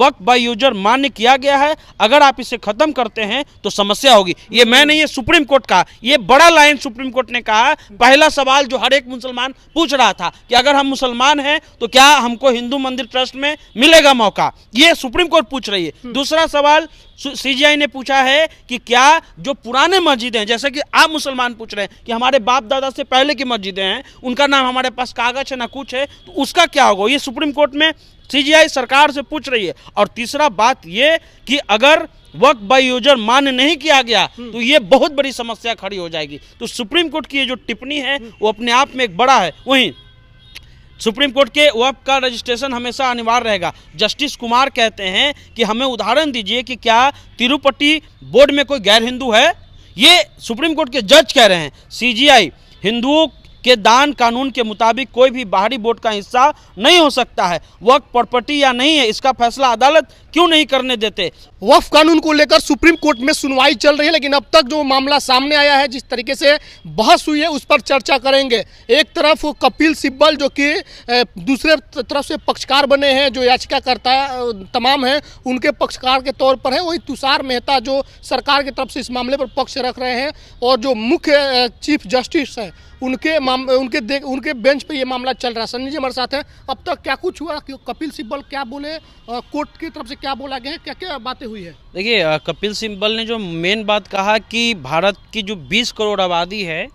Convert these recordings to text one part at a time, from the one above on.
Waqf by user मान्य किया गया है, अगर आप इसे खत्म करते हैं तो समस्या होगी। ये मैं नहीं, ये सुप्रीम कोर्ट का ये बड़ा लाइन सुप्रीम कोर्ट ने कहा। पहला सवाल जो हर एक मुसलमान पूछ रहा था कि अगर हम मुसलमान हैं तो क्या हमको हिंदू मंदिर ट्रस्ट में मिलेगा मौका, ये सुप्रीम कोर्ट पूछ रही है। दूसरा सवाल सीजीआई ने पूछा है कि क्या जो पुराने मस्जिदें हैं, जैसे कि आप मुसलमान पूछ रहे हैं कि हमारे बाप दादा से पहले की मस्जिदें हैं, उनका नाम हमारे पास कागज है ना कुछ है, तो उसका क्या होगा, ये सुप्रीम कोर्ट में सीजीआई सरकार से पूछ रही है। और तीसरा बात ये कि अगर वक्फ बाय यूजर मान्य नहीं किया गया तो ये बहुत बड़ी समस्या खड़ी हो जाएगी। तो सुप्रीम कोर्ट की ये जो टिप्पणी है वो अपने आप में एक बड़ा है। वहीं सुप्रीम कोर्ट के वक्फ का रजिस्ट्रेशन हमेशा अनिवार्य रहेगा। जस्टिस कुमार कहते हैं कि हमें उदाहरण दीजिए कि क्या तिरुपति बोर्ड में कोई गैर हिंदू है, ये सुप्रीम कोर्ट के जज कह रहे हैं। सीजीआई हिंदुओं के दान कानून के मुताबिक कोई भी बाहरी बोर्ड का हिस्सा नहीं हो सकता है। वक्फ प्रॉपर्टी या नहीं है, इसका फैसला अदालत क्यों नहीं करने देते। वक्फ कानून को लेकर सुप्रीम कोर्ट में सुनवाई चल रही है, लेकिन अब तक जो मामला सामने आया है, जिस तरीके से बहस हुई है, उस पर चर्चा करेंगे। एक तरफ कपिल सिब्बल जो कि दूसरे तरफ से पक्षकार बने हैं, जो याचिकाकर्ता तमाम हैं उनके पक्षकार के तौर पर है। वही तुषार मेहता जो सरकार की तरफ से इस मामले पर पक्ष रख रहे हैं, और जो मुख्य चीफ जस्टिस हैं उनके बेंच पे ये मामला चल रहा है। सन्नी जी हमारे साथ हैं। अब तक क्या कुछ हुआ, कपिल सिब्बल क्या बोले, कोर्ट की तरफ से क्या बोला गया है, क्या क्या बातें हुई है? देखिए, कपिल सिब्बल ने जो मेन बात कहा कि भारत की जो 20 करोड़ आबादी है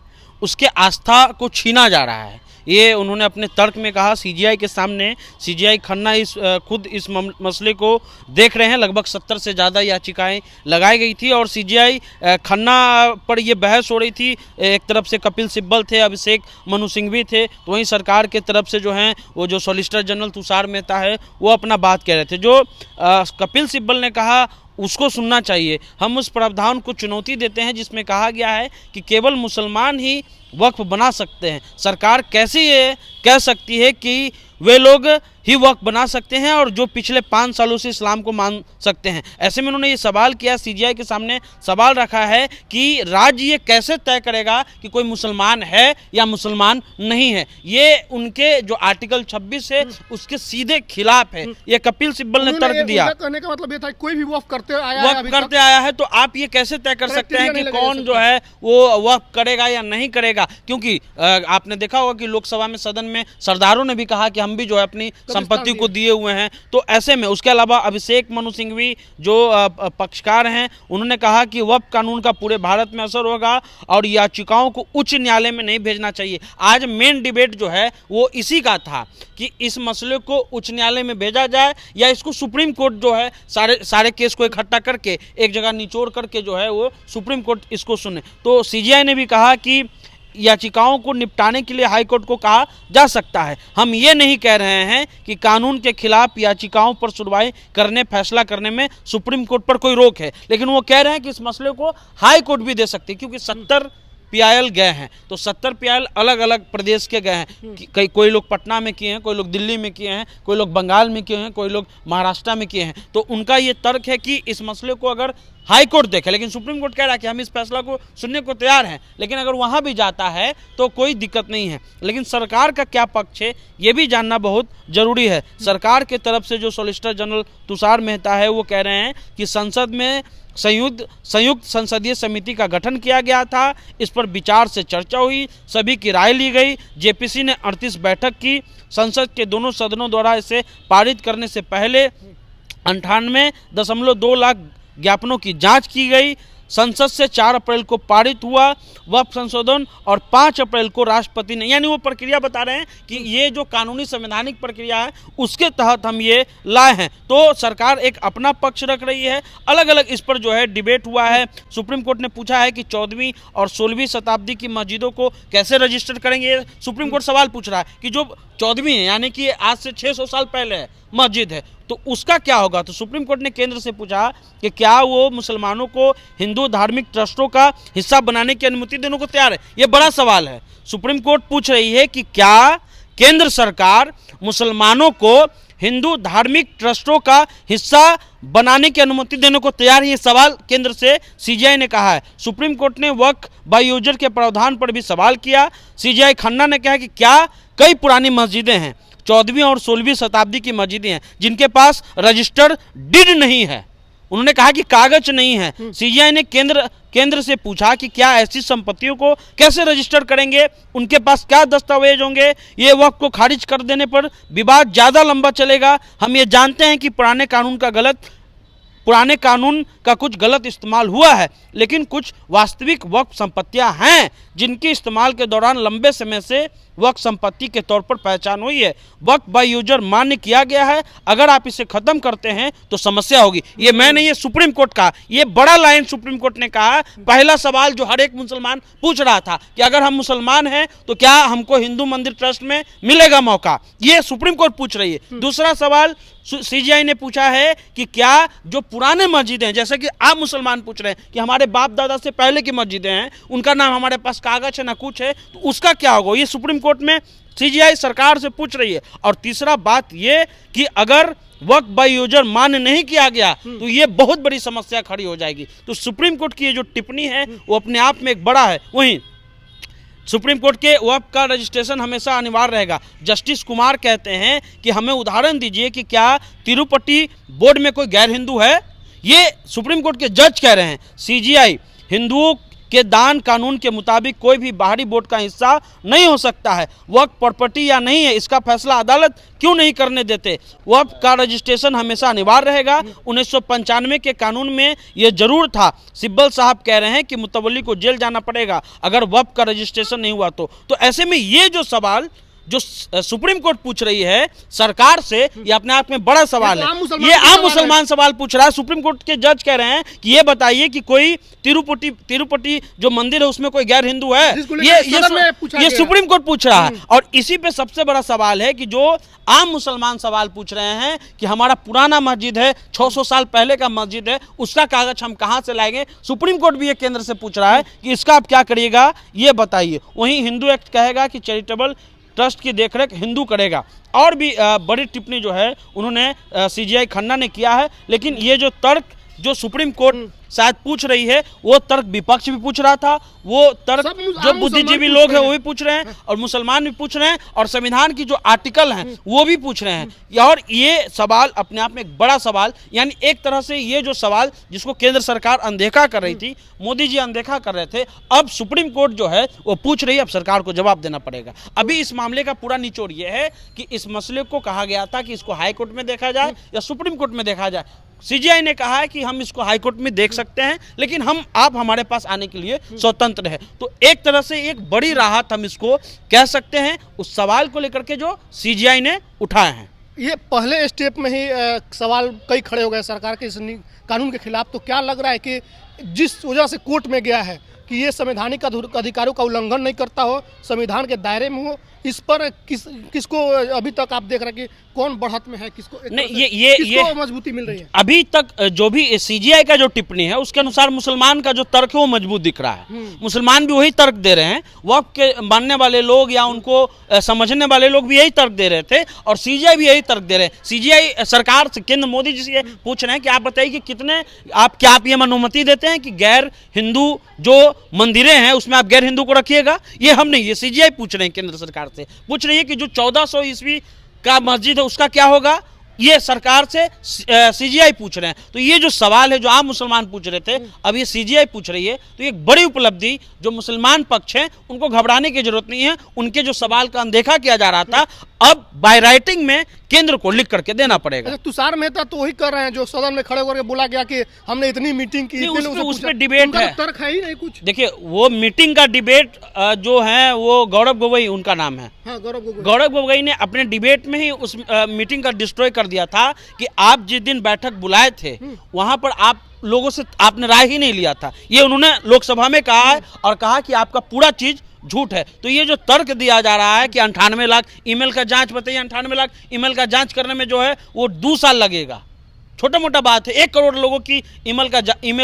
उसके आस्था को छीना जा रहा है, ये उन्होंने अपने तर्क में कहा सीजीआई के सामने। सीजीआई खन्ना खुद इस मसले को देख रहे हैं। लगभग 70 से ज़्यादा याचिकाएं लगाई गई थी और सीजीआई खन्ना पर ये बहस हो रही थी। एक तरफ से कपिल सिब्बल थे, अभिषेक मनु सिंघवी थे, तो वहीं सरकार के तरफ से जो हैं वो जो सॉलिसिटर जनरल तुषार मेहता है वो अपना बात कह रहे थे। जो कपिल सिब्बल ने कहा उसको सुनना चाहिए। हम उस प्रावधान को चुनौती देते हैं जिसमें कहा गया है कि केवल मुसलमान ही वक्फ बना सकते हैं। सरकार कैसे ये कह सकती है कि वे लोग ही वक्फ बना सकते हैं और जो पिछले 5 सालों से इस्लाम को मान सकते हैं। ऐसे में उन्होंने ये सवाल किया, सीजीआई के सामने सवाल रखा है कि राज्य ये कैसे तय करेगा कि कोई मुसलमान है या मुसलमान नहीं है। ये उनके जो आर्टिकल 26 है उसके सीधे खिलाफ है। ये कपिल सिब्बल ने तर्क दिया। कहने का मतलब ये था कोई भी वक्फ करते आया है तो आप ये कैसे तय कर सकते हैं कि कौन जो है वो वक्फ करेगा या नहीं करेगा। क्योंकि आपने देखा होगा कि लोकसभा में सदन में सरदारों ने भी कहा कि हम भी जो है अपनी संपत्ति को दिए हुए हैं। तो ऐसे में उसके अलावा अभिषेक मनु सिंघवी जो पक्षकार हैं उन्होंने कहा कि वक्फ कानून का पूरे भारत में असर होगा और याचिकाओं को उच्च न्यायालय में नहीं भेजना चाहिए। आज मेन डिबेट जो है वो इसी का था कि इस मसले को उच्च न्यायालय में भेजा जाए या इसको सुप्रीम कोर्ट जो है सारे केस को इकट्ठा करके एक जगह निचोड़ करके जो है वो सुप्रीम कोर्ट इसको सुने। तो सीजीआई ने भी कहा कि याचिकाओं को निपटाने के लिए हाईकोर्ट को कहा जा सकता है। हम ये नहीं कह रहे हैं कि कानून के खिलाफ याचिकाओं पर सुनवाई करने फैसला करने में सुप्रीम कोर्ट पर कोई रोक है, लेकिन वो कह रहे हैं कि इस मसले को हाई कोर्ट भी दे सकती है क्योंकि 70 पीआईएल गए हैं। तो 70 पीआईएल अलग अलग प्रदेश के गए हैं। कोई लोग पटना में किए हैं, कोई लोग दिल्ली में किए हैं, कोई लोग बंगाल में किए हैं, कोई लोग महाराष्ट्र में किए हैं। तो उनका ये तर्क है कि इस मसले को अगर हाई कोर्ट देखे, लेकिन सुप्रीम कोर्ट कह रहा है कि हम इस फैसला को सुनने को तैयार हैं, लेकिन अगर वहां भी जाता है तो कोई दिक्कत नहीं है। लेकिन सरकार का क्या पक्ष है ये भी जानना बहुत जरूरी है। सरकार के तरफ से जो सॉलिसिटर जनरल तुषार मेहता है वो कह रहे हैं कि संसद में संयुक्त संसदीय समिति का गठन किया गया था, इस पर विचार से चर्चा हुई, सभी की राय ली गई। जेपीसी ने 38 बैठक की, संसद के दोनों सदनों द्वारा इसे पारित करने से पहले 98.2 लाख ज्ञापनों की जांच की गई। संसद से 4 अप्रैल को पारित हुआ वक्फ संशोधन और 5 अप्रैल को राष्ट्रपति ने, यानी वो प्रक्रिया बता रहे हैं कि ये जो कानूनी संवैधानिक प्रक्रिया है उसके तहत हम ये लाए हैं। तो सरकार एक अपना पक्ष रख रही है। अलग अलग इस पर जो है डिबेट हुआ है। सुप्रीम कोर्ट ने पूछा है कि 14वीं और 16वीं शताब्दी की मस्जिदों को कैसे रजिस्टर करेंगे। सुप्रीम कोर्ट सवाल पूछ रहा है कि जो 14वीं है यानी कि आज से 600 साल पहले है मस्जिद है तो उसका क्या होगा। तो सुप्रीम कोर्ट ने केंद्र से पूछा कि क्या वो मुसलमानों को हिंदू धार्मिक ट्रस्टों का हिस्सा बनाने की अनुमति देने को तैयार है। ये बड़ा सवाल है। सुप्रीम कोर्ट पूछ रही है कि क्या केंद्र सरकार मुसलमानों को हिंदू धार्मिक ट्रस्टों का हिस्सा बनाने की अनुमति देने को तैयार है। ये सवाल केंद्र से सीजीआई ने कहा है। सुप्रीम कोर्ट ने वक्फ बाय यूजर के प्रावधान पर भी सवाल किया। सीजीआई खन्ना ने कहा कि क्या कई पुरानी मस्जिदें हैं 14वीं और 16वीं शताब्दी की मस्जिदें हैं जिनके पास रजिस्टर्ड डीड नहीं है। उन्होंने कहा कि कागज नहीं है। सीजीआई ने केंद्र से पूछा कि क्या ऐसी संपत्तियों को कैसे रजिस्टर करेंगे, उनके पास क्या दस्तावेज होंगे, ये वक्फ को खारिज कर देने पर विवाद ज़्यादा लंबा चलेगा। हम ये जानते हैं कि पुराने कानून का कुछ गलत इस्तेमाल हुआ है, लेकिन कुछ वास्तविक वक्फ संपत्तियां हैं जिनके इस्तेमाल के दौरान लंबे समय से वक्फ संपत्ति के तौर पर पहचान हुई है। वक्फ बाय यूजर मान्य किया गया है। अगर आप इसे खत्म करते हैं तो समस्या होगी। ये मैंने ये सुप्रीम कोर्ट का ये बड़ा लाइन सुप्रीम कोर्ट ने कहा। पहला सवाल जो हर एक मुसलमान पूछ रहा था कि अगर हम मुसलमान हैं तो क्या हमको हिंदू मंदिर ट्रस्ट में मिलेगा मौका, ये सुप्रीम कोर्ट पूछ रही है। दूसरा सवाल सीजीआई ने पूछा है कि क्या जो पुराने मस्जिदें हैं, जैसे कि आप मुसलमान पूछ रहे हैं कि हमारे बाप दादा से पहले की मस्जिदें हैं, उनका नाम हमारे पास कागज है ना कुछ है, तो उसका क्या होगा, ये सुप्रीम कोर्ट में सीजीआई सरकार से पूछ रही है। और तीसरा बात ये कि अगर वक्फ बाय यूजर मान्य नहीं किया गया तो ये बहुत बड़ी समस्या खड़ी हो जाएगी। तो सुप्रीम कोर्ट की ये जो टिप्पणी है वो अपने आप में एक बड़ा है। वहीं सुप्रीम कोर्ट के वक्फ का रजिस्ट्रेशन हमेशा अनिवार्य रहेगा। जस्टिस कुमार कहते हैं कि हमें उदाहरण दीजिए कि क्या तिरुपति बोर्ड में कोई गैर हिंदू है, ये सुप्रीम कोर्ट के जज कह रहे हैं। सीजीआई हिंदुओं के दान कानून के मुताबिक कोई भी बाहरी बोर्ड का हिस्सा नहीं हो सकता है। वक्फ प्रॉपर्टी या नहीं है, इसका फैसला अदालत क्यों नहीं करने देते। वक्फ का रजिस्ट्रेशन हमेशा अनिवार्य रहेगा। 1995 के कानून में यह जरूर था। सिब्बल साहब कह रहे हैं कि मुतवल्ली को जेल जाना पड़ेगा अगर वक्फ का रजिस्ट्रेशन नहीं हुआ तो ऐसे में ये जो सवाल जो सुप्रीम कोर्ट पूछ रही है सरकार से, ये अपने आप में बड़ा सवाल है। ये आम मुसलमान सवाल पूछ रहा है। सुप्रीम कोर्ट के जज कह रहे हैं कि ये बताइए कि कोई तिरुपति जो मंदिर है उसमें कोई गैर हिंदू है, ये सुप्रीम कोर्ट पूछ रहा है। और इसी पे सबसे बड़ा सवाल है कि जो आम मुसलमान सवाल पूछ रहे हैं कि हमारा पुराना मस्जिद है, 600 साल पहले का मस्जिद है, उसका कागज हम कहाँ से लाएंगे। सुप्रीम कोर्ट भी ये केंद्र से पूछ रहा है कि इसका आप क्या करिएगा, ये बताइए। वहीं हिंदू एक्ट कहेगा कि चैरिटेबल ट्रस्ट की देखरेख हिंदू करेगा। और भी बड़ी टिप्पणी जो है उन्होंने सीजीआई खन्ना ने किया है। लेकिन ये जो तर्क जो सुप्रीम कोर्ट शायद पूछ रही है वो तर्क विपक्ष भी पूछ रहा था, वो तर्क जो बुद्धिजीवी लोग हैं वो भी पूछ रहे हैं और मुसलमान भी पूछ रहे हैं और संविधान की जो आर्टिकल हैं वो भी पूछ रहे हैं। और ये सवाल अपने आप में एक बड़ा सवाल, यानी एक तरह से ये जो सवाल जिसको केंद्र सरकार अनदेखा कर रही थी, मोदी जी अनदेखा कर रहे थे, अब सुप्रीम कोर्ट जो है वो पूछ रही है। अब सरकार को जवाब देना पड़ेगा। अभी इस मामले का पूरा निचोड़ ये है कि इस मसले को कहा गया था कि इसको हाई कोर्ट में देखा जाए या सुप्रीम कोर्ट में देखा जाए। सीजीआई ने कहा है कि हम इसको हाई कोर्ट में देख सकते हैं, लेकिन आप हमारे पास आने के लिए स्वतंत्र है। तो एक तरह से एक बड़ी राहत हम इसको कह सकते हैं उस सवाल को लेकर के जो सीजीआई ने उठाए हैं। ये पहले स्टेप में ही सवाल कई खड़े हो गए सरकार के इस कानून के खिलाफ। तो क्या लग रहा है कि जिस वजह से कोर्ट में गया है कि ये संवैधानिक अधिकारों का उल्लंघन नहीं करता हो, संविधान के दायरे में हो, इस पर किसको अभी तक आप देख रहे हैं कि कौन बढ़त में है, किसको नहीं ये मजबूती मिल रही है? अभी तक जो भी सीजीआई का जो टिप्पणी है उसके अनुसार मुसलमान का जो तर्क है वो मजबूत दिख रहा है। मुसलमान भी वही तर्क दे रहे हैं, वक्फ के मानने वाले लोग या उनको समझने वाले लोग भी यही तर्क दे रहे थे और सीजीआई भी यही तर्क दे रहे हैं। सीजीआई सरकार से केंद्र मोदी जी से पूछ रहे हैं कि आप बताइए कि कितने आप ये अनुमति देते हैं कि गैर हिंदू जो मंदिरें हैं उसमें आप गैर हिंदू को रखिएगा। ये हम नहीं, ये सीजीआई पूछ रहे हैं, केंद्र सरकार से पूछ रही है कि जो 1400 ईस्वी का मस्जिद है उसका क्या होगा, ये सरकार से सीजीआई पूछ रहे हैं। तो ये जो सवाल है जो आम मुसलमान पूछ रहे थे, अब ये सीजीआई पूछ रही है। तो ये एक बड़ी उपलब्धि, जो मुसलमान पक्ष है उनको घबराने की जरूरत नहीं है। उनके जो सवाल का अनदेखा किया जा रहा था अब बाय राइटिंग में केंद्र को लिख करके देना पड़ेगा। तुषार मेहता तो वही कर रहे हैं जो सदन में खड़े होकर बोला गया कि हमने इतनी मीटिंग की, उस पर डिबेट है, तर्क है ही नहीं कुछ। देखिए वो मीटिंग का डिबेट जो है वो गौरव गोगोई उनका नाम है, गौरव गोगोई ने अपने डिबेट में ही उस मीटिंग का डिस्ट्रॉय कर दिया था कि आप जिस दिन बैठक बुलाए थे वहां पर आप लोगों से आपने राय ही नहीं लिया था। ये उन्होंने लोकसभा में कहा है और कहा कि आपका पूरा चीज झूठ है। तो ये जो तर्क दिया जा रहा है कि 98 लाख ईमेल का जांच, बताइए 98 लाख ईमेल का जांच करने में जो है वो 2 साल लगेगा, छोटा मोटा बात है। 1 करोड़ लोगों की ईमेल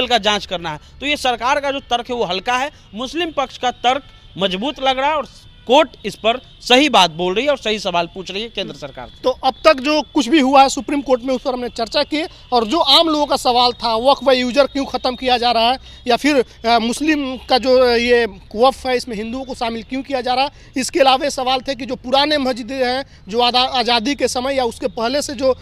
का जांच करना है। तो ये सरकार का जो तर्क है वो हल्का है, मुस्लिम पक्ष का तर्क मजबूत लग रहा है और कोर्ट इस पर सही बात बोल रही है और सही सवाल पूछ रही है केंद्र सरकार से। तो अब तक जो कुछ भी हुआ है सुप्रीम कोर्ट में उस पर हमने चर्चा की, और जो आम लोगों का सवाल था वक्फ यूजर क्यों ख़त्म किया जा रहा है, या फिर मुस्लिम का जो ये वक्फ है इसमें हिंदुओं को शामिल क्यों किया जा रहा है, इसके अलावा सवाल थे कि जो पुराने मस्जिदें हैं जो आज़ादी के समय या उसके पहले से जो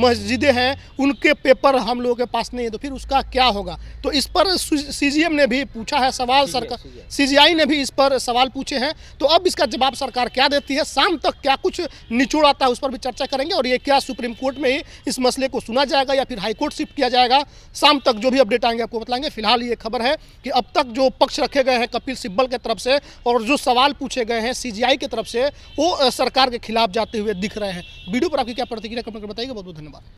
मस्जिदें हैं उनके पेपर हम लोगों के पास नहीं है, तो फिर उसका क्या होगा। तो इस पर CGM ने भी पूछा है सवाल, सरकार CGI ने भी इस पर सवाल पूछे हैं। तो अब इसका जवाब सरकार क्या देती है, शाम तक क्या कुछ निचोड़ आता है उस पर भी चर्चा करेंगे, और ये क्या सुप्रीम कोर्ट में ही इस मसले को सुना जाएगा या फिर हाई कोर्ट शिफ्ट किया जाएगा, शाम तक जो भी अपडेट आएंगे आपको बताएंगे। फिलहाल ये खबर है कि अब तक जो पक्ष रखे गए हैं कपिल सिब्बल की तरफ से और जो सवाल पूछे गए हैं CGI की तरफ से वो सरकार के खिलाफ जाते हुए दिख रहे हैं। वीडियो पर आपकी क्या प्रतिक्रिया कमेंट करके बताइएगा। बहुत बहुत धन्यवाद।